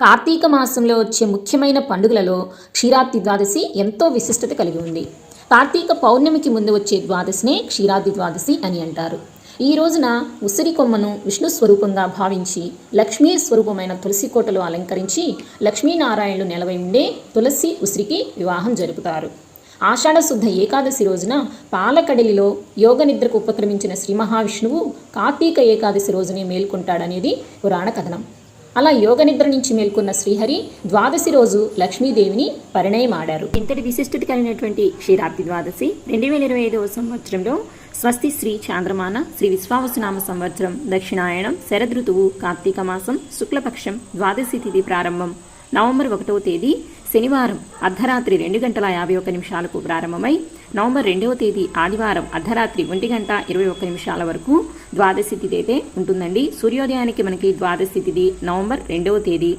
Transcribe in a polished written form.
కార్తీక మాసంలో వచ్చే ముఖ్యమైన పండుగలలో క్షీరాబ్ది ద్వాదశి ఎంతో విశిష్టత కలిగి ఉంది. కార్తీక పౌర్ణమికి ముందు వచ్చే ద్వాదశినే క్షీరాబ్ది ద్వాదశి అని అంటారు. ఈ రోజున ఉసిరి కొమ్మను విష్ణు స్వరూపంగా భావించి లక్ష్మీ స్వరూపమైన తులసి కోటలో అలంకరించి లక్ష్మీనారాయణులు నెలవై ఉండే తులసి ఉసిరికి వివాహం జరుపుతారు. ఆషాఢ శుద్ధ ఏకాదశి రోజున పాలకడలిలో యోగ నిద్రకు ఉపక్రమించిన శ్రీ మహావిష్ణువు కార్తీక ఏకాదశి రోజునే మేల్కొంటాడనేది పురాణ కథనం. అలా యోగ నిద్ర నుంచి మేల్కొన్న శ్రీహరి ద్వాదశి రోజు లక్ష్మీదేవిని పరిణయమాడారు. ఇంతటి విశిష్టత కలిగినటువంటి క్షీరాబ్ది ద్వాదశి 2025వ సంవత్సరంలో స్వస్తి శ్రీ చాంద్రమాన శ్రీ విశ్వావసునామ సంవత్సరం దక్షిణాయనం శరదృతువు కార్తీక మాసం శుక్లపక్షం ద్వాదశి తిథి ప్రారంభం నవంబర్ 1వ తేదీ శనివారం అర్ధరాత్రి 2:51 ప్రారంభమై నవంబర్ 2వ తేదీ ఆదివారం అర్ధరాత్రి 1:21 వరకు ద్వాదశి తిథి అయితే ఉంటుందండి. సూర్యోదయానికి మనకి ద్వాదశి తిథి నవంబర్ 2వ తేదీ